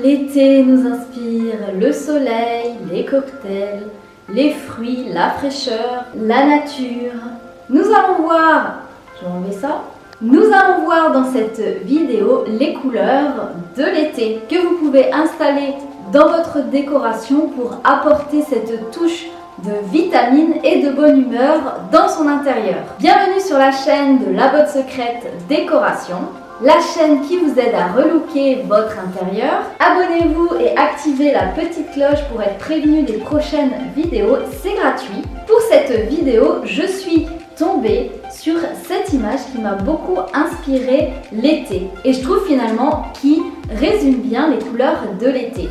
L'été nous inspire le soleil, les cocktails, les fruits, la fraîcheur, la nature. Nous allons voir, je vais enlever ça. Nous allons voir dans cette vidéo les couleurs de l'été que vous pouvez installer dans votre décoration pour apporter cette touche de vitamine et de bonne humeur dans son intérieur. Bienvenue sur la chaîne de La Botte Secrète Décoration, la chaîne qui vous aide à relooker votre intérieur. Abonnez-vous et activez la petite cloche pour être prévenu des prochaines vidéos, c'est gratuit. Pour cette vidéo, je suis tombée sur cette image qui m'a beaucoup inspiré l'été et je trouve finalement qui résume bien les couleurs de l'été.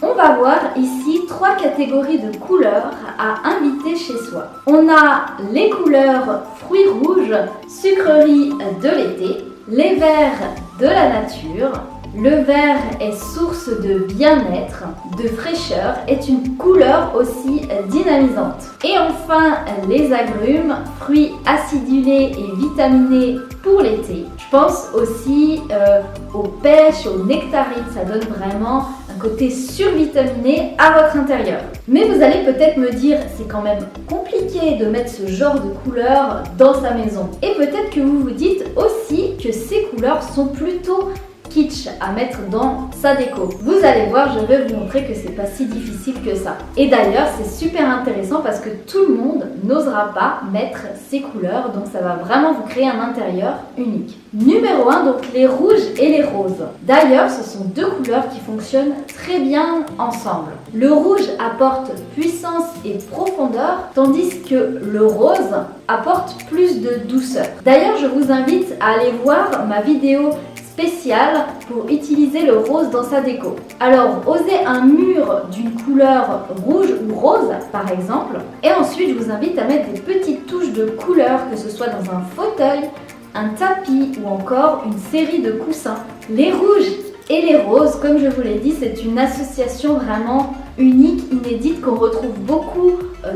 On va voir ici 3 catégories de couleurs à inviter chez soi. On a les couleurs fruits rouges, sucreries de l'été, les verts de la nature. Le vert est source de bien-être, de fraîcheur, est une couleur aussi dynamisante. Et enfin, les agrumes, fruits acidulés et vitaminés pour l'été. Je pense aussi aux pêches, aux nectarines, ça donne vraiment un côté survitaminé à votre intérieur. Mais vous allez peut-être me dire, c'est quand même compliqué de mettre ce genre de couleurs dans sa maison. Et peut-être que vous vous dites aussi que ces couleurs sont plutôt kitsch à mettre dans sa déco. Vous allez voir, je vais vous montrer que c'est pas si difficile que ça. Et d'ailleurs, c'est super intéressant parce que tout le monde n'osera pas mettre ces couleurs, donc ça va vraiment vous créer un intérieur unique. Numéro 1, donc les rouges et les roses. D'ailleurs, ce sont deux couleurs qui fonctionnent très bien ensemble. Le rouge apporte puissance et profondeur, tandis que le rose apporte plus de douceur. D'ailleurs, je vous invite à aller voir ma vidéo spécial pour utiliser le rose dans sa déco. Alors, osez un mur d'une couleur rouge ou rose, par exemple, et ensuite, je vous invite à mettre des petites touches de couleur, que ce soit dans un fauteuil, un tapis ou encore une série de coussins. Les rouges et les roses, comme je vous l'ai dit, c'est une association vraiment unique, inédite, qu'on retrouve beaucoup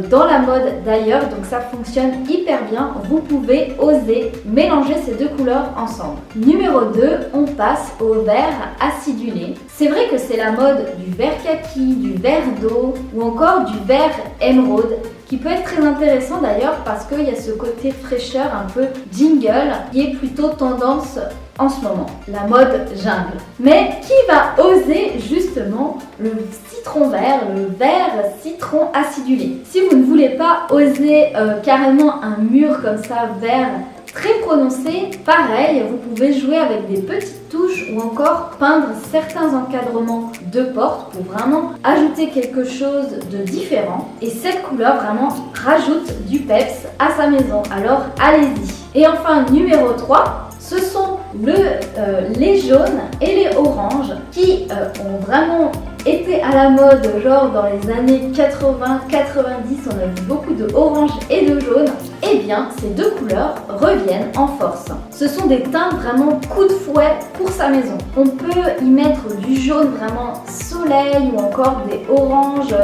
dans la mode d'ailleurs, donc ça fonctionne hyper bien. Vous pouvez oser mélanger ces deux couleurs ensemble. Numéro 2, on passe au vert acidulé. C'est vrai que c'est la mode du vert kaki, du vert d'eau ou encore du vert émeraude, qui peut être très intéressant d'ailleurs parce qu'il y a ce côté fraîcheur un peu jingle qui est plutôt tendance en ce moment, la mode jungle. Mais qui va oser justement le citron vert, le vert citron acidulé? Si vous ne voulez pas oser carrément un mur comme ça vert très prononcé, pareil, vous pouvez jouer avec des petites touches ou encore peindre certains encadrements de portes pour vraiment ajouter quelque chose de différent. Et cette couleur vraiment rajoute du peps à sa maison, alors allez-y. Et enfin, numéro 3, ce sont les jaunes et les oranges qui ont vraiment été à la mode, genre dans les années 80-90, on a vu beaucoup de orange et de jaune. Eh bien, ces deux couleurs reviennent en force. Ce sont des teintes vraiment coup de fouet pour sa maison. On peut y mettre du jaune vraiment soleil ou encore des oranges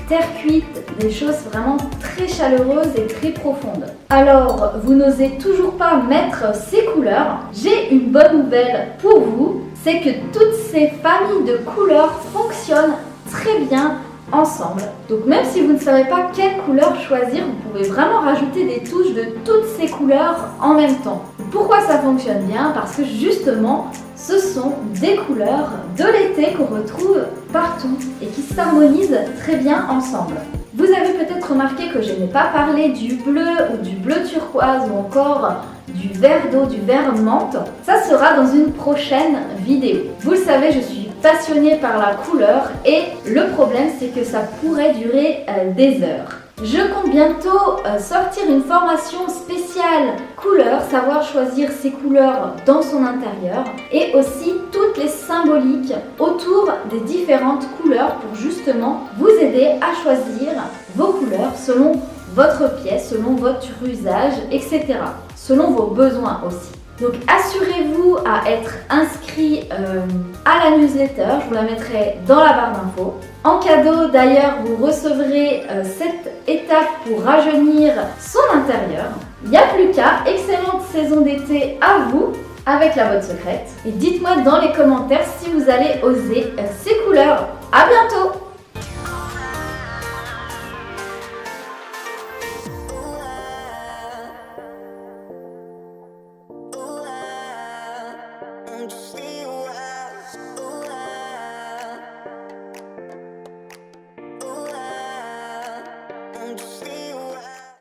terre cuite, des choses vraiment très chaleureuses et très profondes. Alors, vous n'osez toujours pas mettre ces couleurs? J'ai une bonne nouvelle pour vous, c'est que toutes ces familles de couleurs fonctionnent très bien ensemble. Donc même si vous ne savez pas quelle couleur choisir, vous pouvez vraiment rajouter des touches de toutes ces couleurs en même temps. Pourquoi ça fonctionne bien? Parce que justement, ce sont des couleurs de l'été qu'on retrouve partout et qui s'harmonisent très bien ensemble. Vous avez peut-être remarqué que je n'ai pas parlé du bleu ou du bleu turquoise ou encore du vert d'eau, du vert menthe. Ça sera dans une prochaine vidéo. Vous le savez, je suis passionnée par la couleur et le problème c'est que ça pourrait durer des heures. Je compte bientôt sortir une formation spéciale couleurs, savoir choisir ses couleurs dans son intérieur et aussi toutes les symboliques autour des différentes couleurs pour justement vous aider à choisir vos couleurs selon votre pièce, selon votre usage, etc. Selon vos besoins aussi. Donc assurez-vous à être inscrit à la newsletter, je vous la mettrai dans la barre d'infos. En cadeau d'ailleurs, vous recevrez cette étape pour rajeunir son intérieur. Il n'y a plus qu'à, excellente saison d'été à vous avec la botte secrète. Et dites-moi dans les commentaires si vous allez oser ces couleurs. À bientôt!